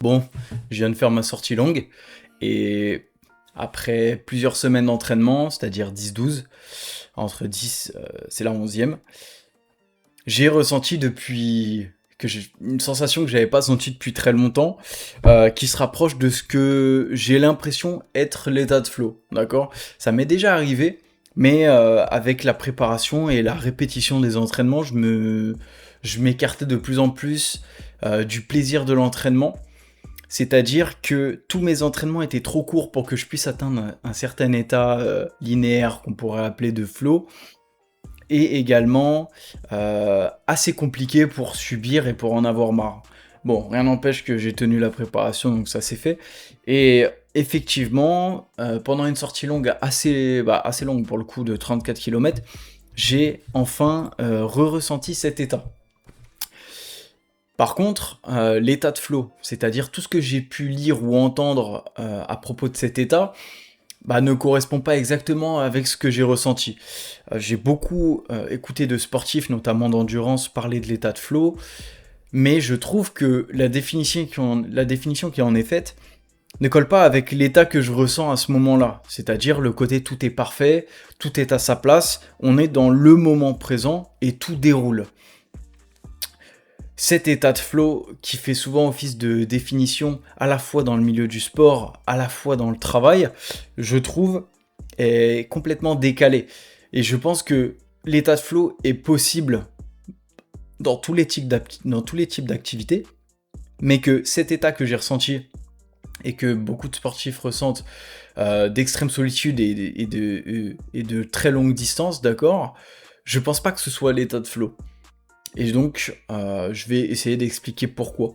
Bon, je viens de faire ma sortie longue et après plusieurs semaines d'entraînement, c'est-à-dire 10-12, entre 10, c'est la 11e, j'ai ressenti une sensation que j'avais pas sentie depuis très longtemps, qui se rapproche de ce que j'ai l'impression être l'état de flow, d'accord? Ça m'est déjà arrivé, mais avec la préparation et la répétition des entraînements, je m'écartais de plus en plus du plaisir de l'entraînement. C'est-à-dire que tous mes entraînements étaient trop courts pour que je puisse atteindre un certain état linéaire qu'on pourrait appeler de flow, et également assez compliqué pour subir et pour en avoir marre. Bon, rien n'empêche que j'ai tenu la préparation, donc ça s'est fait. Et effectivement, pendant une sortie longue, assez longue pour le coup, de 34 km, j'ai enfin ressenti cet état. Par contre, l'état de flow, c'est-à-dire tout ce que j'ai pu lire ou entendre à propos de cet état, ne correspond pas exactement avec ce que j'ai ressenti. J'ai beaucoup écouté de sportifs, notamment d'endurance, parler de l'état de flow, mais je trouve que la définition qui en est faite ne colle pas avec l'état que je ressens à ce moment-là. C'est-à-dire le côté tout est parfait, tout est à sa place, on est dans le moment présent et tout déroule. Cet état de flow qui fait souvent office de définition à la fois dans le milieu du sport, à la fois dans le travail, je trouve est complètement décalé. Et je pense que l'état de flow est possible dans tous les types d'activités, mais que cet état que j'ai ressenti et que beaucoup de sportifs ressentent d'extrême solitude et de très longue distance, d'accord, je pense pas que ce soit l'état de flow. Et donc, je vais essayer d'expliquer pourquoi.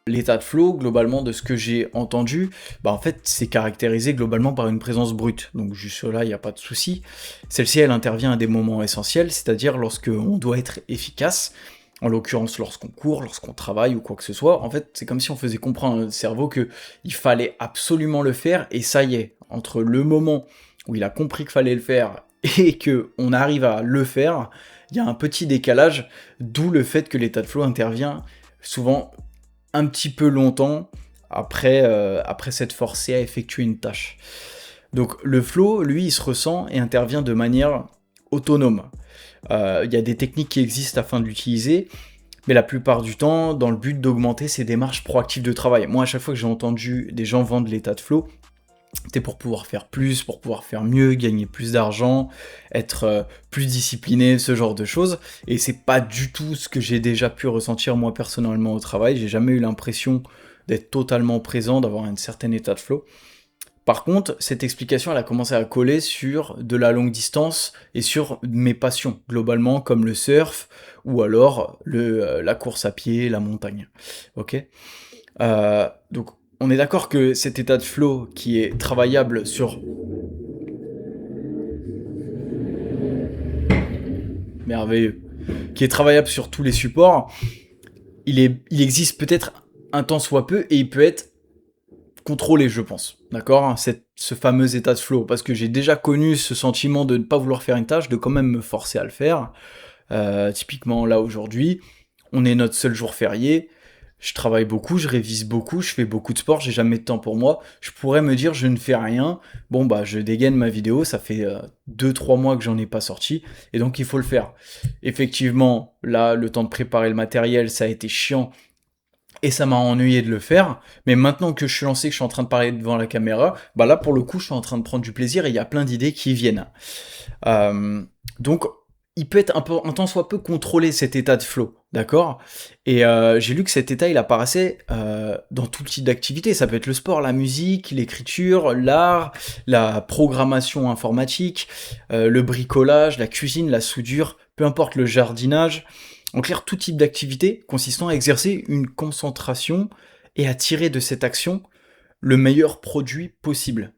L'état de flow, globalement, de ce que j'ai entendu, en fait, c'est caractérisé globalement par une présence brute. Donc jusque-là, il n'y a pas de souci. Celle-ci, elle intervient à des moments essentiels, c'est-à-dire lorsque on doit être efficace, en l'occurrence lorsqu'on court, lorsqu'on travaille ou quoi que ce soit. En fait, c'est comme si on faisait comprendre à notre cerveau qu'il fallait absolument le faire, et ça y est, entre le moment où il a compris qu'il fallait le faire et qu'on arrive à le faire, il y a un petit décalage, d'où le fait que l'état de flow intervient souvent un petit peu longtemps après s'être forcé à effectuer une tâche. Donc le flow, lui, il se ressent et intervient de manière autonome. Il y a des techniques qui existent afin de l'utiliser, mais la plupart du temps, dans le but d'augmenter ses démarches proactives de travail. Moi, à chaque fois que j'ai entendu des gens vendre l'état de flow, c'était pour pouvoir faire plus, pour pouvoir faire mieux, gagner plus d'argent, être plus discipliné, ce genre de choses. Et c'est pas du tout ce que j'ai déjà pu ressentir moi personnellement au travail. J'ai jamais eu l'impression d'être totalement présent, d'avoir un certain état de flow. Par contre, cette explication, elle a commencé à coller sur de la longue distance et sur mes passions, globalement, comme le surf ou alors la course à pied, la montagne. Ok. Donc, on est d'accord que cet état de flow qui est travaillable sur... Merveilleux. Qui est travaillable sur tous les supports, il existe peut-être un tant soit peu et il peut être contrôlé, je pense. D'accord, hein, ce fameux état de flow. Parce que j'ai déjà connu ce sentiment de ne pas vouloir faire une tâche, de quand même me forcer à le faire. Typiquement, là, aujourd'hui, on est notre seul jour férié. Je travaille beaucoup, je révise beaucoup, je fais beaucoup de sport, j'ai jamais de temps pour moi. Je pourrais me dire, je ne fais rien. Bon, je dégaine ma vidéo, ça fait 2-3 mois que j'en ai pas sorti, et donc il faut le faire. Effectivement, là, le temps de préparer le matériel, ça a été chiant, et ça m'a ennuyé de le faire. Mais maintenant que je suis lancé, que je suis en train de parler devant la caméra, là, pour le coup, je suis en train de prendre du plaisir, et il y a plein d'idées qui viennent. Donc, il peut être un tant soit peu contrôlé cet état de flow, d'accord. Et j'ai lu que cet état, il apparaissait dans tout type d'activité. Ça peut être le sport, la musique, l'écriture, l'art, la programmation informatique, le bricolage, la cuisine, la soudure, peu importe le jardinage. En clair, tout type d'activité consistant à exercer une concentration et à tirer de cette action le meilleur produit possible.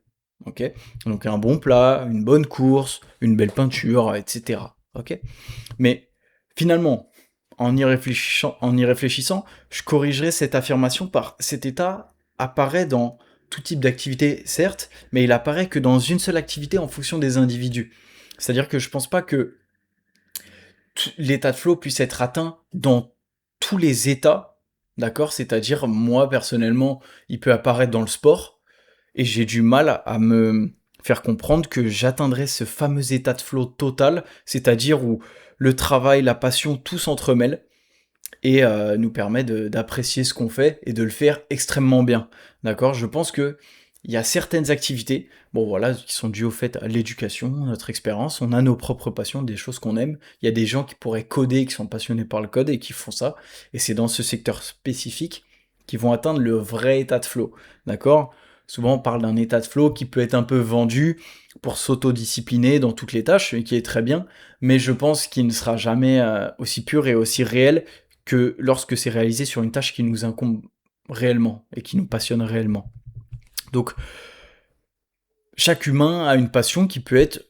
Ok. Donc un bon plat, une bonne course, une belle peinture, etc. Ok. Mais finalement, en y réfléchissant, je corrigerai cette affirmation par cet état apparaît dans tout type d'activité, certes, mais il apparaît que dans une seule activité en fonction des individus. C'est-à-dire que je pense pas que l'état de flow puisse être atteint dans tous les états, d'accord? C'est-à-dire, moi, personnellement, il peut apparaître dans le sport, et j'ai du mal à me faire comprendre que j'atteindrai ce fameux état de flow total, c'est-à-dire où le travail, la passion, tout s'entremêle, et nous permet d'apprécier ce qu'on fait et de le faire extrêmement bien. D'accord? Je pense que il y a certaines activités, bon voilà, qui sont dues au fait à l'éducation, notre expérience, on a nos propres passions, des choses qu'on aime. Il y a des gens qui pourraient coder, qui sont passionnés par le code et qui font ça, et c'est dans ce secteur spécifique qu'ils vont atteindre le vrai état de flow. D'accord? Souvent on parle d'un état de flow qui peut être un peu vendu pour s'autodiscipliner dans toutes les tâches, et qui est très bien, mais je pense qu'il ne sera jamais aussi pur et aussi réel que lorsque c'est réalisé sur une tâche qui nous incombe réellement et qui nous passionne réellement. Donc, chaque humain a une passion qui peut être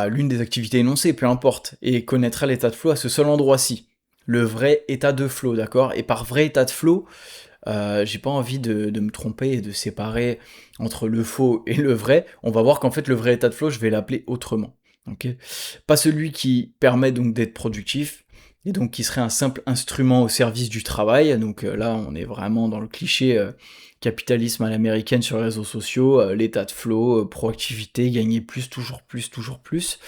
l'une des activités énoncées, peu importe, et connaîtra l'état de flow à ce seul endroit-ci. Le vrai état de flow, d'accord? Et par vrai état de flow, j'ai pas envie de me tromper et de séparer entre le faux et le vrai. On va voir qu'en fait, le vrai état de flow, je vais l'appeler autrement. Okay, pas celui qui permet donc d'être productif, et donc qui serait un simple instrument au service du travail. Donc là, on est vraiment dans le cliché capitalisme à l'américaine sur les réseaux sociaux, l'état de flow, proactivité, gagner plus, toujours plus, toujours plus.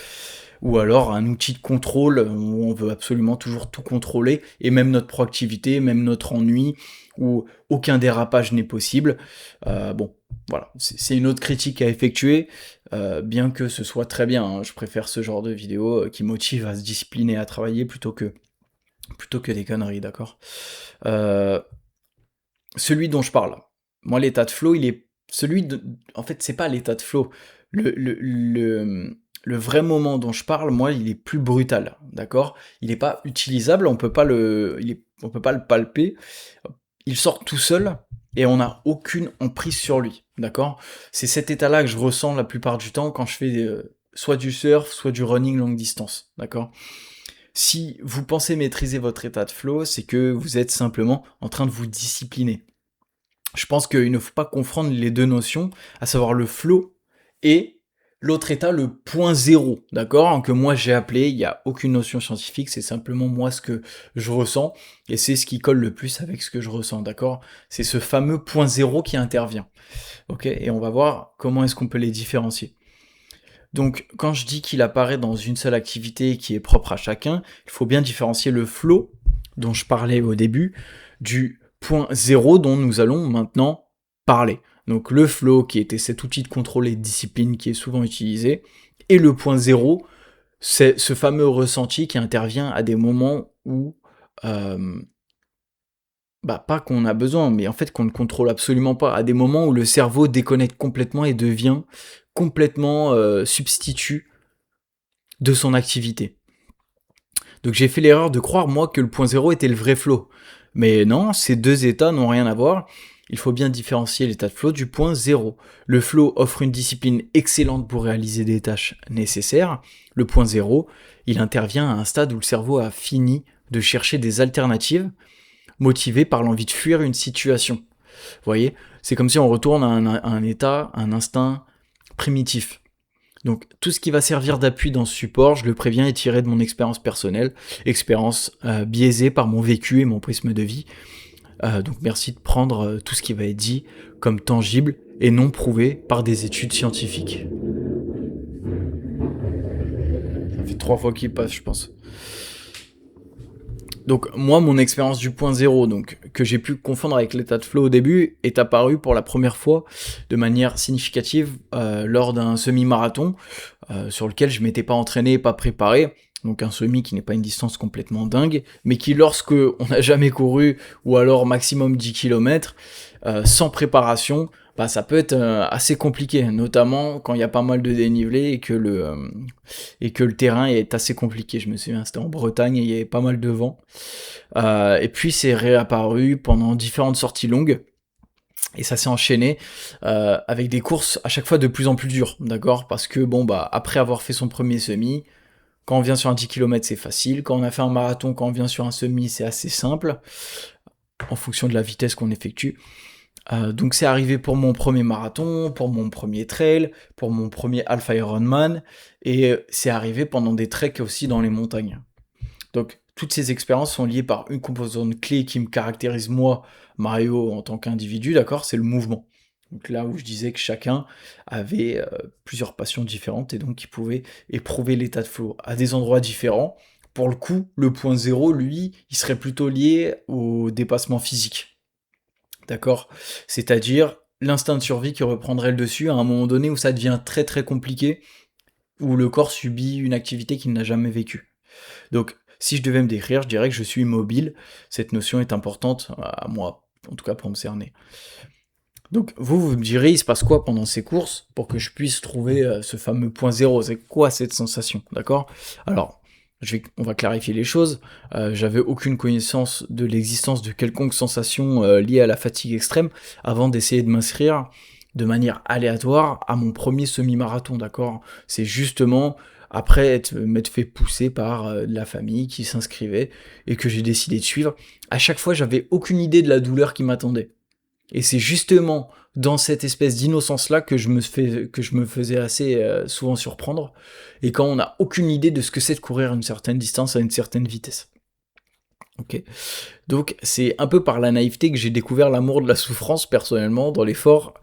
Ou alors un outil de contrôle où on veut absolument toujours tout contrôler, et même notre proactivité, même notre ennui, où aucun dérapage n'est possible. Bon, voilà, c'est une autre critique à effectuer, bien que ce soit très bien, hein. Je préfère ce genre de vidéo qui motive à se discipliner, à travailler, plutôt que des conneries, d'accord? Celui dont je parle, moi, l'état de flow, il est celui de... En fait, c'est pas l'état de flow. Le vrai moment dont je parle, moi, il est plus brutal, d'accord? Il n'est pas utilisable, on peut pas on peut pas le palper. Il sort tout seul et on n'a aucune emprise sur lui, d'accord? C'est cet état-là que je ressens la plupart du temps quand je fais soit du surf, soit du running longue distance, d'accord? Si vous pensez maîtriser votre état de flow, c'est que vous êtes simplement en train de vous discipliner. Je pense qu'il ne faut pas confondre les deux notions, à savoir le flow et l'autre état, le point zéro, d'accord? Que moi j'ai appelé, il n'y a aucune notion scientifique, c'est simplement moi ce que je ressens, et c'est ce qui colle le plus avec ce que je ressens, d'accord? C'est ce fameux point zéro qui intervient, ok? Et on va voir comment est-ce qu'on peut les différencier. Donc, quand je dis qu'il apparaît dans une seule activité qui est propre à chacun, il faut bien différencier le flow, dont je parlais au début, du point zéro dont nous allons maintenant parler. Donc, le flow, qui était cet outil de contrôle et de discipline qui est souvent utilisé, et le point zéro, c'est ce fameux ressenti qui intervient à des moments où, pas qu'on a besoin, mais en fait qu'on ne contrôle absolument pas, à des moments où le cerveau déconnecte complètement et devient complètement substitut de son activité. Donc j'ai fait l'erreur de croire, moi, que le point zéro était le vrai flow. Mais non, ces deux états n'ont rien à voir. Il faut bien différencier l'état de flow du point zéro. Le flow offre une discipline excellente pour réaliser des tâches nécessaires. Le point zéro, il intervient à un stade où le cerveau a fini de chercher des alternatives, motivé par l'envie de fuir une situation. Vous voyez, c'est comme si on retourne à un état, un instinct primitif. Donc tout ce qui va servir d'appui dans ce support, je le préviens, est tiré de mon expérience personnelle, expérience biaisée par mon vécu et mon prisme de vie. Donc merci de prendre tout ce qui va être dit comme tangible et non prouvé par des études scientifiques. Ça fait 3 fois qu'il passe, je pense. Donc moi, mon expérience du point zéro, donc que j'ai pu confondre avec l'état de flow au début, est apparue pour la première fois de manière significative lors d'un semi-marathon sur lequel je m'étais pas entraîné, pas préparé. Donc un semi qui n'est pas une distance complètement dingue, mais qui, lorsque on n'a jamais couru, ou alors maximum 10 km, sans préparation, ça peut être assez compliqué, notamment quand il y a pas mal de dénivelé et que le terrain est assez compliqué. Je me souviens, c'était en Bretagne et il y avait pas mal de vent. Et puis c'est réapparu pendant différentes sorties longues. Et ça s'est enchaîné avec des courses à chaque fois de plus en plus dures, d'accord? Parce que après avoir fait son premier semi, quand on vient sur un 10 km, c'est facile. Quand on a fait un marathon, quand on vient sur un semi, c'est assez simple, en fonction de la vitesse qu'on effectue. Donc c'est arrivé pour mon premier marathon, pour mon premier trail, pour mon premier Alpha Ironman, et c'est arrivé pendant des treks aussi dans les montagnes. Donc toutes ces expériences sont liées par une composante clé qui me caractérise moi, Mario, en tant qu'individu, d'accord? C'est le mouvement. Donc là où je disais que chacun avait plusieurs passions différentes et donc il pouvait éprouver l'état de flow à des endroits différents. Pour le coup, le point zéro, lui, il serait plutôt lié au dépassement physique. D'accord? C'est-à-dire l'instinct de survie qui reprendrait le dessus à un moment donné où ça devient très très compliqué, où le corps subit une activité qu'il n'a jamais vécue. Donc, si je devais me décrire, je dirais que je suis immobile. Cette notion est importante à moi, en tout cas pour me cerner. Donc, vous me direz, il se passe quoi pendant ces courses pour que je puisse trouver ce fameux point zéro? C'est quoi cette sensation? D'accord? Alors, on va clarifier les choses. J'avais aucune connaissance de l'existence de quelconque sensation liée à la fatigue extrême avant d'essayer de m'inscrire de manière aléatoire à mon premier semi-marathon, d'accord? C'est justement après m'être fait pousser par la famille qui s'inscrivait et que j'ai décidé de suivre. À chaque fois, j'avais aucune idée de la douleur qui m'attendait. Et c'est justement dans cette espèce d'innocence-là que je me faisais assez souvent surprendre, et quand on n'a aucune idée de ce que c'est de courir une certaine distance à une certaine vitesse. Ok. Donc c'est un peu par la naïveté que j'ai découvert l'amour de la souffrance personnellement dans l'effort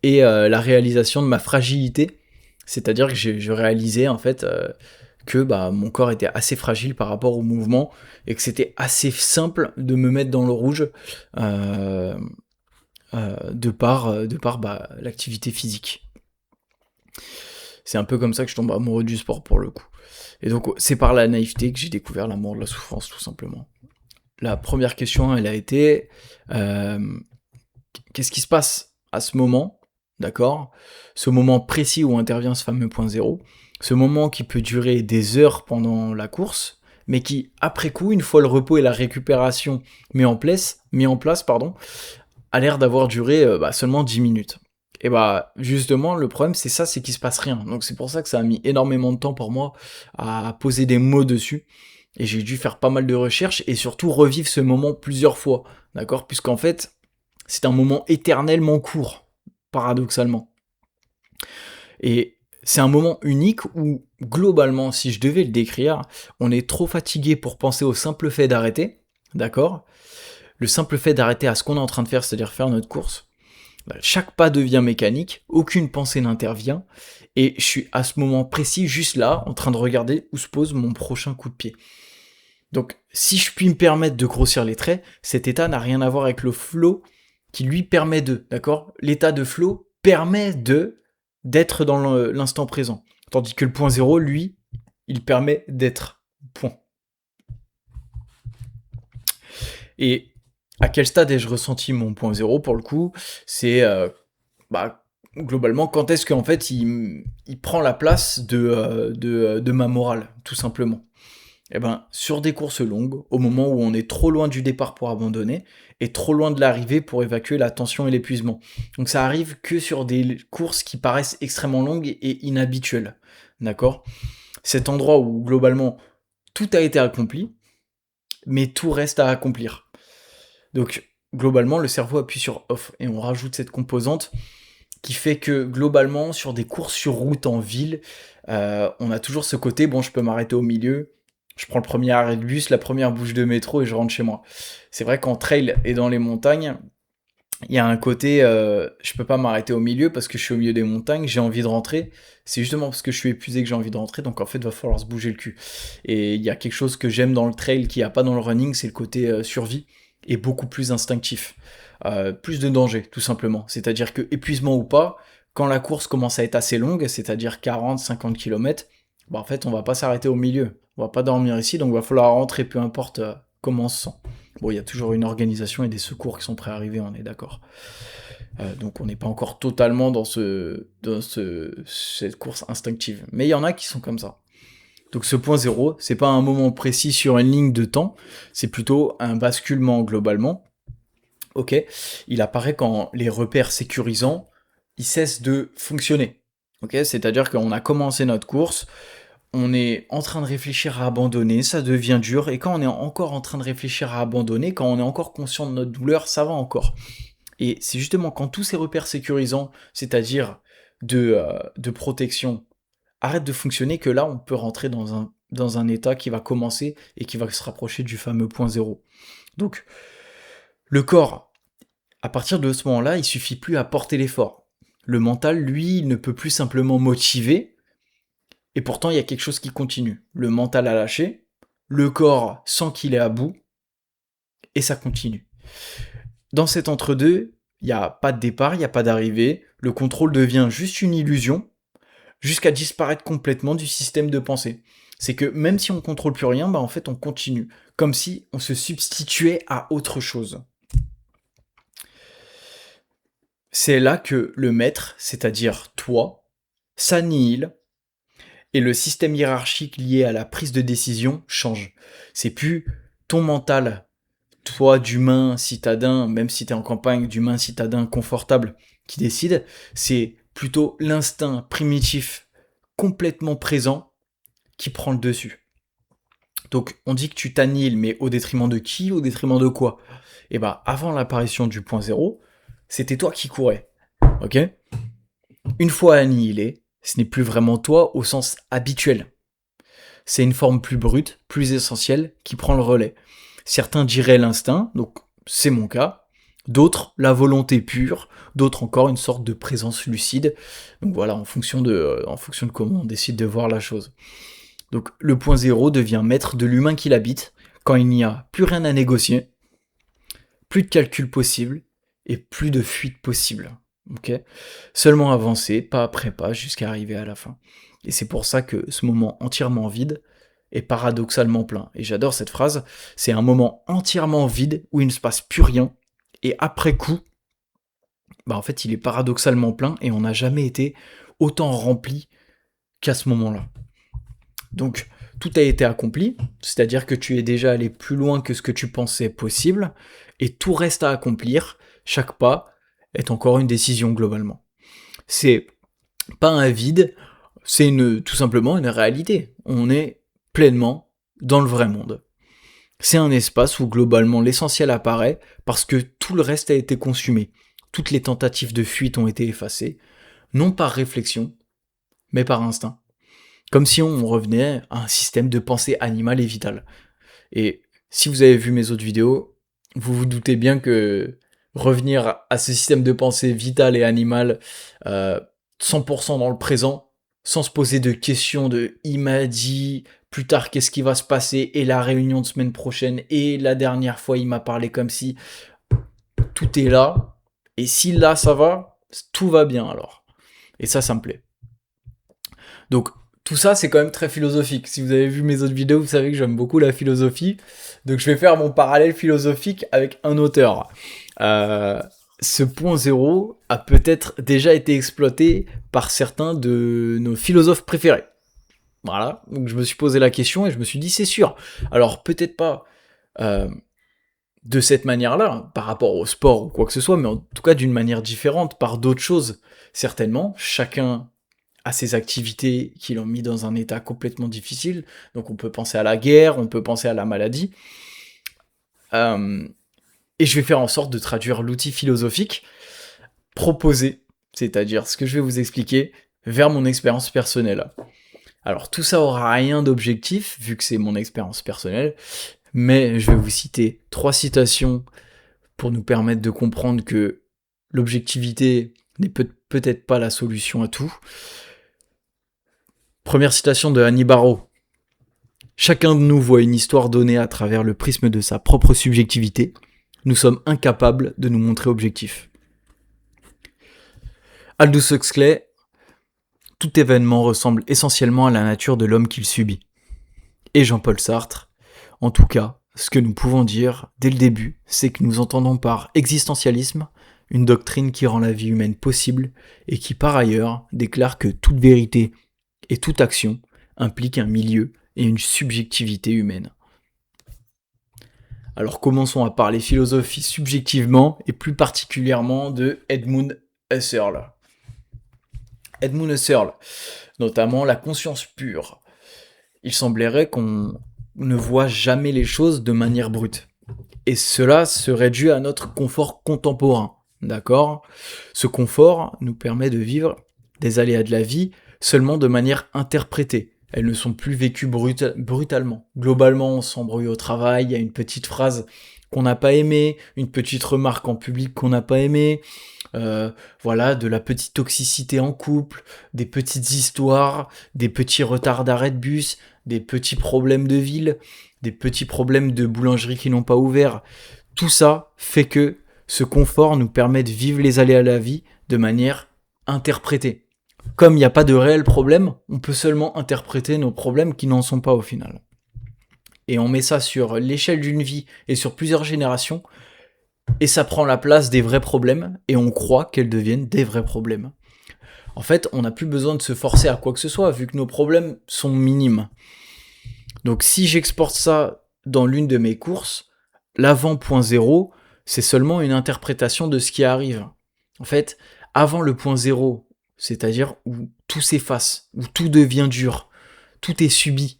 et la réalisation de ma fragilité, c'est-à-dire que je réalisais en fait que mon corps était assez fragile par rapport au mouvement et que c'était assez simple de me mettre dans le rouge. De par l'activité physique. C'est un peu comme ça que je tombe amoureux du sport pour le coup. Et donc c'est par la naïveté que j'ai découvert l'amour de la souffrance tout simplement. La première question, elle a été qu'est-ce qui se passe à ce moment, d'accord? Ce moment précis où intervient ce fameux point zéro, ce moment qui peut durer des heures pendant la course, mais qui, après coup, une fois le repos et la récupération mis en place, a l'air d'avoir duré seulement 10 minutes. Et justement, le problème c'est ça, c'est qu'il se passe rien. Donc c'est pour ça que ça a mis énormément de temps pour moi à poser des mots dessus. Et j'ai dû faire pas mal de recherches et surtout revivre ce moment plusieurs fois. D'accord? Puisqu'en fait, c'est un moment éternellement court, paradoxalement. Et c'est un moment unique où, globalement, si je devais le décrire, on est trop fatigué pour penser au simple fait d'arrêter. D'accord? Le simple fait d'arrêter à ce qu'on est en train de faire, c'est-à-dire faire notre course, chaque pas devient mécanique, aucune pensée n'intervient, et je suis à ce moment précis, juste là, en train de regarder où se pose mon prochain coup de pied. Donc, si je puis me permettre de grossir les traits, cet état n'a rien à voir avec le flow qui lui permet d'accord? L'état de flow permet d'être dans l'instant présent. Tandis que le point zéro, lui, il permet d'être. Point. Et à quel stade ai-je ressenti mon point zéro pour le coup? C'est globalement quand est-ce qu'en fait il prend la place de ma morale, tout simplement. Et sur des courses longues, au moment où on est trop loin du départ pour abandonner et trop loin de l'arrivée pour évacuer la tension et l'épuisement. Donc ça arrive que sur des courses qui paraissent extrêmement longues et inhabituelles. D'accord? Cet endroit où globalement tout a été accompli, mais tout reste à accomplir. Donc, globalement, le cerveau appuie sur off et on rajoute cette composante qui fait que, globalement, sur des courses sur route en ville, on a toujours ce côté, je peux m'arrêter au milieu, je prends le premier arrêt de bus, la première bouche de métro et je rentre chez moi. C'est vrai qu'en trail et dans les montagnes, il y a un côté, je peux pas m'arrêter au milieu parce que je suis au milieu des montagnes, j'ai envie de rentrer. C'est justement parce que je suis épuisé que j'ai envie de rentrer, donc en fait, il va falloir se bouger le cul. Et il y a quelque chose que j'aime dans le trail qu'il n'y a pas dans le running, c'est le côté survie et beaucoup plus instinctif. Plus de danger, tout simplement. C'est-à-dire que, épuisement ou pas, quand la course commence à être assez longue, c'est-à-dire 40-50 km, en fait, on va pas s'arrêter au milieu. On va pas dormir ici, donc il va falloir rentrer, peu importe comment on se sent. Bon, il y a toujours une organisation et des secours qui sont prêts à arriver, on est d'accord. Donc on n'est pas encore totalement dans cette course instinctive. Mais il y en a qui sont comme ça. Donc ce point zéro, c'est pas un moment précis sur une ligne de temps, c'est plutôt un basculement globalement. Ok, il apparaît quand les repères sécurisants, ils cessent de fonctionner. Ok, c'est-à-dire qu'on a commencé notre course, on est en train de réfléchir à abandonner, ça devient dur, et quand on est encore en train de réfléchir à abandonner, quand on est encore conscient de notre douleur, ça va encore. Et c'est justement quand tous ces repères sécurisants, c'est-à-dire de protection, arrêtent de fonctionner, que là, on peut rentrer dans un dans un état qui va commencer et qui va se rapprocher du fameux point zéro. Donc, le corps, à partir de ce moment-là, il suffit plus à porter l'effort. Le mental, lui, il ne peut plus simplement motiver, et pourtant il y a quelque chose qui continue. Le mental a lâché, le corps sent qu'il est à bout, et ça continue. Dans cet entre-deux, il n'y a pas de départ, il n'y a pas d'arrivée, le contrôle devient juste une illusion, jusqu'à disparaître complètement du système de pensée. C'est que même si on contrôle plus rien, en fait on continue, comme si on se substituait à autre chose. C'est là que le maître, c'est-à-dire toi, s'annihile, et le système hiérarchique lié à la prise de décision change. C'est plus ton mental, toi d'humain citadin, même si t'es en campagne, d'humain citadin confortable, qui décide, c'est plutôt l'instinct primitif complètement présent qui prend le dessus. Donc on dit que tu t'annihiles, mais au détriment de qui? Au détriment de quoi? Et avant l'apparition du point zéro, c'était toi qui courais. Ok? Une fois annihilé, ce n'est plus vraiment toi au sens habituel. C'est une forme plus brute, plus essentielle, qui prend le relais. Certains diraient l'instinct, donc c'est mon cas. D'autres, la volonté pure. D'autres encore, une sorte de présence lucide. Donc voilà, en fonction de comment on décide de voir la chose. Donc le point zéro devient maître de l'humain qui l'habite, quand il n'y a plus rien à négocier, plus de calcul possible, et plus de fuite possible. Okay, seulement avancer, pas après pas, jusqu'à arriver à la fin. Et c'est pour ça que ce moment entièrement vide est paradoxalement plein. Et j'adore cette phrase, c'est un moment entièrement vide où il ne se passe plus rien, et après coup, en fait il est paradoxalement plein, et on n'a jamais été autant rempli qu'à ce moment-là. Donc tout a été accompli, c'est-à-dire que tu es déjà allé plus loin que ce que tu pensais possible, et tout reste à accomplir, chaque pas est encore une décision globalement. C'est pas un vide, c'est tout simplement une réalité. On est pleinement dans le vrai monde. C'est un espace où globalement l'essentiel apparaît parce que tout le reste a été consumé. Toutes les tentatives de fuite ont été effacées, non par réflexion, mais par instinct. Comme si on revenait à un système de pensée animale et vitale. Et si vous avez vu mes autres vidéos, vous vous doutez bien que revenir à ce système de pensée vital et animal 100% dans le présent, sans se poser de questions de « il m'a dit, plus tard qu'est-ce qui va se passer, et la réunion de semaine prochaine, et la dernière fois il m'a parlé comme si... » Tout est là, et si là ça va, tout va bien alors. Et ça me plaît. Donc tout ça, c'est quand même très philosophique. Si vous avez vu mes autres vidéos, vous savez que j'aime beaucoup la philosophie. Donc je vais faire mon parallèle philosophique avec un auteur. Ce point zéro a peut-être déjà été exploité par certains de nos philosophes préférés. Voilà, donc je me suis posé la question et je me suis dit, c'est sûr. Alors peut-être pas de cette manière-là, par rapport au sport ou quoi que ce soit, mais en tout cas d'une manière différente, par d'autres choses, certainement. Chacun à ses activités qui l'ont mis dans un état complètement difficile. Donc on peut penser à la guerre, on peut penser à la maladie. Et je vais faire en sorte de traduire l'outil philosophique proposé, c'est-à-dire ce que je vais vous expliquer, vers mon expérience personnelle. Alors tout ça aura rien d'objectif, vu que c'est mon expérience personnelle, mais je vais vous citer 3 citations pour nous permettre de comprendre que l'objectivité n'est peut-être pas la solution à tout. Première citation de Annie Barrault. Chacun de nous voit une histoire donnée à travers le prisme de sa propre subjectivité. Nous sommes incapables de nous montrer objectifs. Aldous Huxley. Tout événement ressemble essentiellement à la nature de l'homme qu'il subit. Et Jean-Paul Sartre. En tout cas, ce que nous pouvons dire dès le début, c'est que nous entendons par existentialisme une doctrine qui rend la vie humaine possible et qui par ailleurs déclare que toute vérité et toute action implique un milieu et une subjectivité humaine. Alors commençons à parler philosophie subjectivement et plus particulièrement de Edmund Husserl. Edmund Husserl, notamment la conscience pure. Il semblerait qu'on ne voit jamais les choses de manière brute. Et cela serait dû à notre confort contemporain, d'accord ? Ce confort nous permet de vivre des aléas de la vie seulement de manière interprétée, elles ne sont plus vécues brutalement. Globalement, on s'embrouille au travail, il y a une petite phrase qu'on n'a pas aimée, une petite remarque en public qu'on n'a pas aimée, voilà, de la petite toxicité en couple, des petites histoires, des petits retards d'arrêt de bus, des petits problèmes de ville, des petits problèmes de boulangerie qui n'ont pas ouvert. Tout ça fait que ce confort nous permet de vivre les aléas de la vie de manière interprétée. Comme il n'y a pas de réel problème, on peut seulement interpréter nos problèmes qui n'en sont pas au final. Et on met ça sur l'échelle d'une vie et sur plusieurs générations, et ça prend la place des vrais problèmes, et on croit qu'elles deviennent des vrais problèmes. En fait, on n'a plus besoin de se forcer à quoi que ce soit, vu que nos problèmes sont minimes. Donc si j'exporte ça dans l'une de mes courses, l'avant point zéro, c'est seulement une interprétation de ce qui arrive. En fait, avant le point zéro, c'est-à-dire où tout s'efface, où tout devient dur, tout est subi,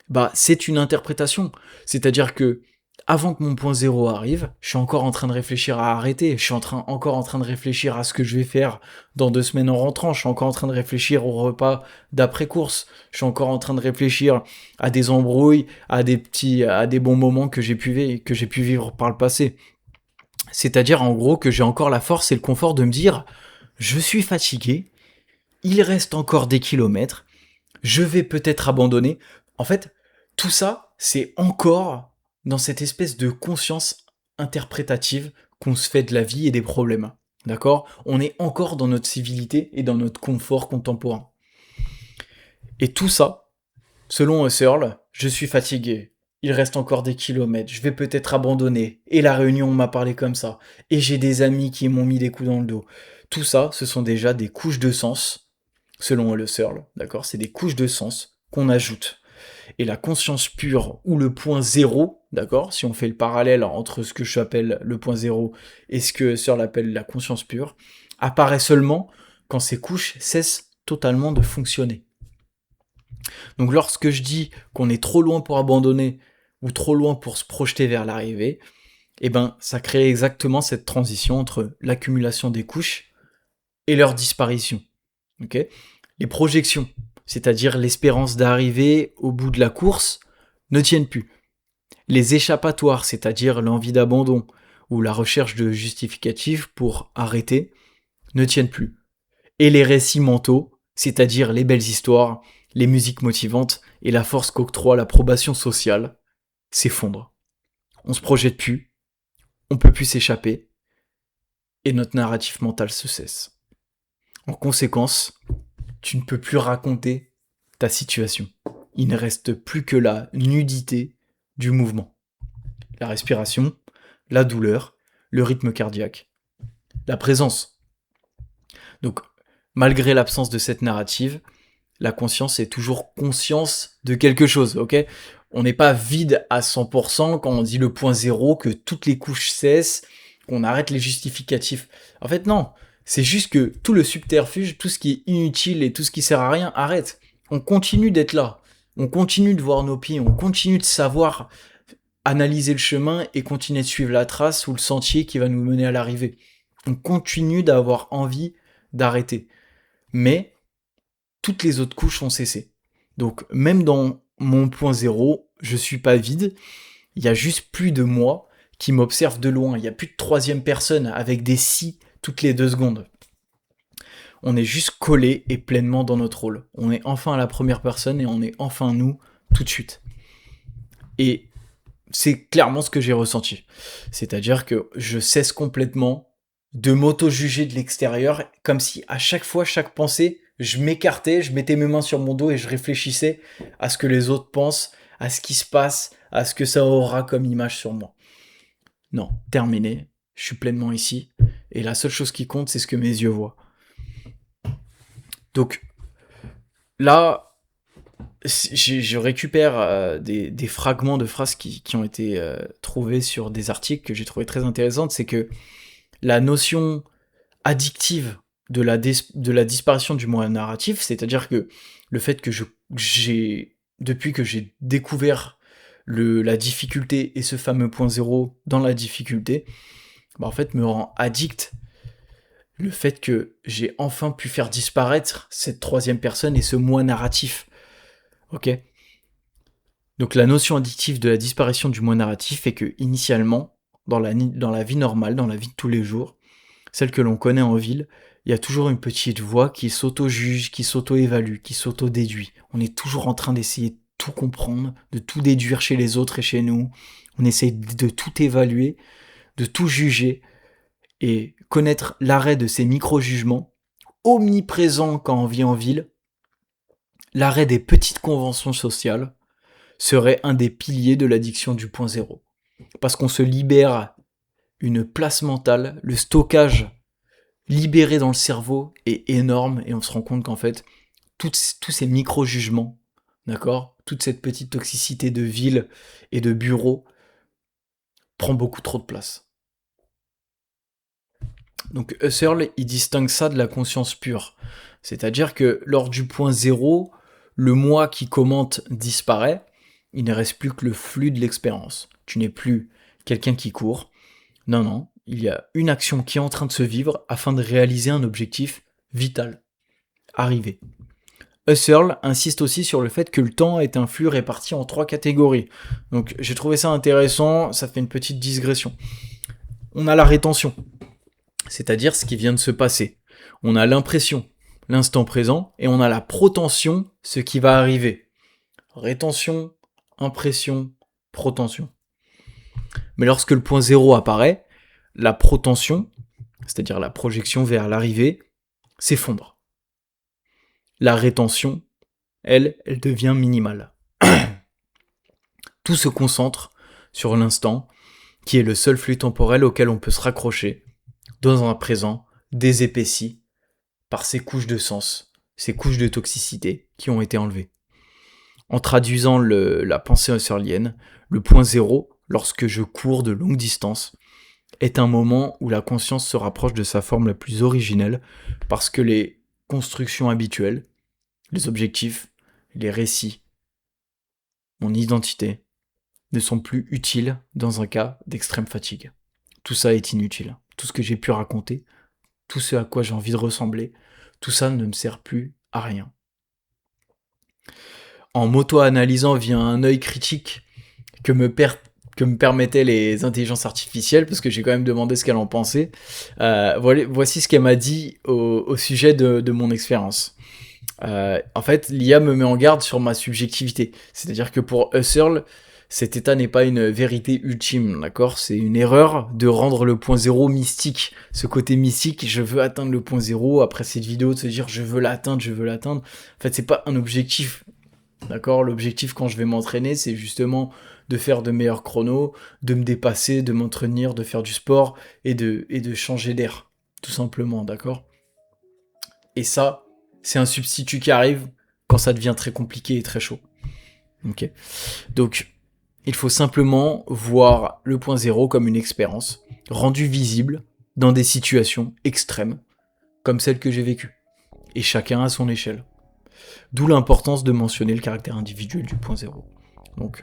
bah c'est une interprétation. C'est-à-dire que avant que mon point zéro arrive, je suis encore en train de réfléchir à arrêter, je suis encore en train de réfléchir à ce que je vais faire dans 2 semaines en rentrant, je suis encore en train de réfléchir au repas d'après-course, je suis encore en train de réfléchir à des embrouilles, à des bons moments que j'ai pu vivre par le passé. C'est-à-dire en gros que j'ai encore la force et le confort de me dire je suis fatigué, il reste encore des kilomètres, je vais peut-être abandonner. En fait, tout ça, c'est encore dans cette espèce de conscience interprétative qu'on se fait de la vie et des problèmes. D'accord ? On est encore dans notre civilité et dans notre confort contemporain. Et tout ça, selon Husserl, je suis fatigué, il reste encore des kilomètres, je vais peut-être abandonner, et la réunion m'a parlé comme ça, et j'ai des amis qui m'ont mis des coups dans le dos. Tout ça, ce sont déjà des couches de sens, selon Husserl, d'accord ? C'est des couches de sens qu'on ajoute. Et la conscience pure, ou le point zéro, d'accord ? Si on fait le parallèle entre ce que j'appelle le point zéro et ce que Husserl appelle la conscience pure, apparaît seulement quand ces couches cessent totalement de fonctionner. Donc lorsque je dis qu'on est trop loin pour abandonner ou trop loin pour se projeter vers l'arrivée, eh ben ça crée exactement cette transition entre l'accumulation des couches et leur disparition. Okay ? Les projections, c'est-à-dire l'espérance d'arriver au bout de la course, ne tiennent plus. Les échappatoires, c'est-à-dire l'envie d'abandon ou la recherche de justificatifs pour arrêter, ne tiennent plus. Et les récits mentaux, c'est-à-dire les belles histoires, les musiques motivantes et la force qu'octroie l'approbation sociale, s'effondrent. On se projette plus, on peut plus s'échapper, et notre narratif mental se cesse. En conséquence, tu ne peux plus raconter ta situation. Il ne reste plus que la nudité du mouvement. La respiration, la douleur, le rythme cardiaque, la présence. Donc, malgré l'absence de cette narrative, la conscience est toujours conscience de quelque chose, ok ? On n'est pas vide à 100% quand on dit le point zéro, que toutes les couches cessent, qu'on arrête les justificatifs. En fait, non. C'est juste que tout le subterfuge, tout ce qui est inutile et tout ce qui sert à rien, arrête. On continue d'être là. On continue de voir nos pieds. On continue de savoir analyser le chemin et continuer de suivre la trace ou le sentier qui va nous mener à l'arrivée. On continue d'avoir envie d'arrêter. Mais toutes les autres couches ont cessé. Donc même dans mon point zéro, je suis pas vide. Il y a juste plus de moi qui m'observe de loin. Il n'y a plus de troisième personne avec des si toutes les 2 secondes. On est juste collé et pleinement dans notre rôle. On est enfin à la première personne et on est enfin nous tout de suite. Et c'est clairement ce que j'ai ressenti. C'est-à-dire que je cesse complètement de m'auto-juger de l'extérieur, comme si à chaque fois, chaque pensée, je m'écartais, je mettais mes mains sur mon dos et je réfléchissais à ce que les autres pensent, à ce qui se passe, à ce que ça aura comme image sur moi. Non, terminé, je suis pleinement ici, et la seule chose qui compte, c'est ce que mes yeux voient. Donc, là, je récupère des fragments de phrases qui ont été trouvés sur des articles que j'ai trouvé très intéressantes. C'est que la notion addictive de la disparition du moi narratif, c'est-à-dire que le fait que depuis que j'ai découvert la difficulté et ce fameux point zéro dans la difficulté, en fait me rend addict le fait que j'ai enfin pu faire disparaître cette troisième personne et ce moi narratif. Ok. Donc la notion addictive de la disparition du moi narratif est que, initialement, dans la vie normale, dans la vie de tous les jours, celle que l'on connaît en ville, il y a toujours une petite voix qui s'auto-juge, qui s'auto-évalue, qui s'auto-déduit. On est toujours en train d'essayer de tout comprendre, de tout déduire chez les autres et chez nous. On essaye de tout évaluer, de tout juger, et connaître l'arrêt de ces micro-jugements, omniprésents quand on vit en ville, l'arrêt des petites conventions sociales, serait un des piliers de l'addiction du point zéro. Parce qu'on se libère une place mentale, le stockage libéré dans le cerveau est énorme et on se rend compte qu'en fait, tous ces micro-jugements, d'accord, toute cette petite toxicité de ville et de bureau prend beaucoup trop de place. Donc Husserl, il distingue ça de la conscience pure. C'est-à-dire que lors du point zéro, le moi qui commente disparaît, il ne reste plus que le flux de l'expérience. Tu n'es plus quelqu'un qui court. Non, il y a une action qui est en train de se vivre afin de réaliser un objectif vital. Arriver. Husserl insiste aussi sur le fait que le temps est un flux réparti en 3 catégories. Donc j'ai trouvé ça intéressant, ça fait une petite digression. On a la rétention, c'est-à-dire ce qui vient de se passer. On a l'impression, l'instant présent, et on a la protension, ce qui va arriver. Rétention, impression, protension. Mais lorsque le point zéro apparaît, la protension, c'est-à-dire la projection vers l'arrivée, s'effondre. La rétention, elle devient minimale. Tout se concentre sur l'instant, qui est le seul flux temporel auquel on peut se raccrocher, dans un présent désépaissi par ces couches de sens, ces couches de toxicité qui ont été enlevées. En traduisant la pensée husserlienne, le point zéro, lorsque je cours de longue distance, est un moment où la conscience se rapproche de sa forme la plus originelle, parce que les constructions habituelles, les objectifs, les récits, mon identité, ne sont plus utiles dans un cas d'extrême fatigue. Tout ça est inutile. Tout ce que j'ai pu raconter, tout ce à quoi j'ai envie de ressembler, tout ça ne me sert plus à rien. En m'auto-analysant via un œil critique que me permettaient les intelligences artificielles, parce que j'ai quand même demandé ce qu'elle en pensait, voici ce qu'elle m'a dit au sujet de mon expérience. En fait, l'IA me met en garde sur ma subjectivité. C'est-à-dire que pour Husserl, cet état n'est pas une vérité ultime, d'accord ? C'est une erreur de rendre le point zéro mystique. Ce côté mystique, je veux atteindre le point zéro, après cette vidéo, de se dire je veux l'atteindre. En fait, c'est pas un objectif, d'accord ? L'objectif quand je vais m'entraîner, c'est justement de faire de meilleurs chronos, de me dépasser, de m'entraîner, de faire du sport et de changer d'air, tout simplement, d'accord ? Et ça, c'est un substitut qui arrive quand ça devient très compliqué et très chaud. Ok ? Donc, il faut simplement voir le point zéro comme une expérience, rendue visible dans des situations extrêmes, comme celles que j'ai vécues. Et chacun à son échelle. D'où l'importance de mentionner le caractère individuel du point zéro. Donc,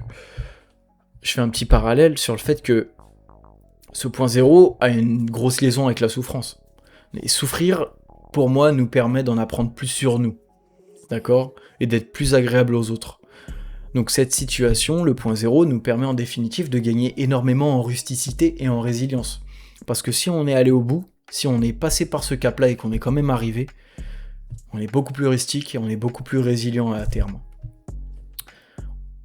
je fais un petit parallèle sur le fait que ce point zéro a une grosse liaison avec la souffrance. Et souffrir, pour moi, nous permet d'en apprendre plus sur nous, d'accord ? Et d'être plus agréable aux autres. Donc cette situation, le point zéro, nous permet en définitive de gagner énormément en rusticité et en résilience. Parce que si on est allé au bout, si on est passé par ce cap-là et qu'on est quand même arrivé, on est beaucoup plus rustique et on est beaucoup plus résilient à terme.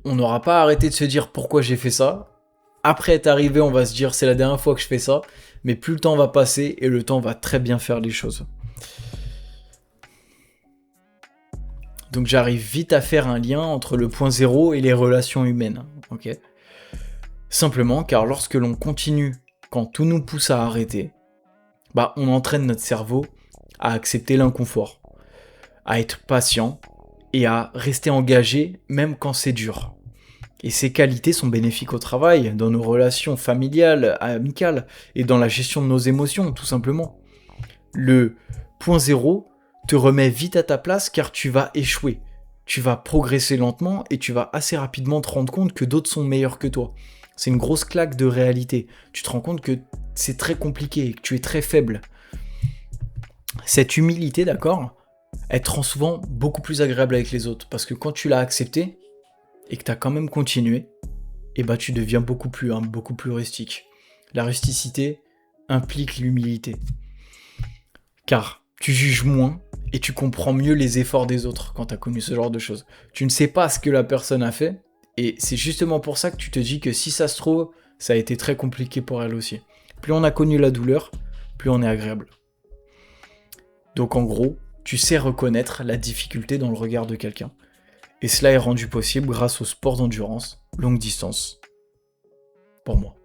On n'aura pas arrêté de se dire pourquoi j'ai fait ça. Après être arrivé, on va se dire c'est la dernière fois que je fais ça. Mais plus le temps va passer et le temps va très bien faire les choses. Donc j'arrive vite à faire un lien entre le point zéro et les relations humaines. Ok ? Simplement car lorsque l'on continue, quand tout nous pousse à arrêter, on entraîne notre cerveau à accepter l'inconfort, à être patient et à rester engagé même quand c'est dur. Et ces qualités sont bénéfiques au travail, dans nos relations familiales, amicales et dans la gestion de nos émotions, tout simplement. Le point zéro te remet vite à ta place car tu vas échouer. Tu vas progresser lentement et tu vas assez rapidement te rendre compte que d'autres sont meilleurs que toi. C'est une grosse claque de réalité. Tu te rends compte que c'est très compliqué, que tu es très faible. Cette humilité, d'accord, elle te rend souvent beaucoup plus agréable avec les autres. Parce que quand tu l'as accepté et que tu as quand même continué, et bah tu deviens beaucoup plus humble, beaucoup plus rustique. La rusticité implique l'humilité. Car tu juges moins et tu comprends mieux les efforts des autres quand tu as connu ce genre de choses. Tu ne sais pas ce que la personne a fait, et c'est justement pour ça que tu te dis que si ça se trouve, ça a été très compliqué pour elle aussi. Plus on a connu la douleur, plus on est agréable. Donc en gros, tu sais reconnaître la difficulté dans le regard de quelqu'un. Et cela est rendu possible grâce au sport d'endurance, longue distance, pour moi.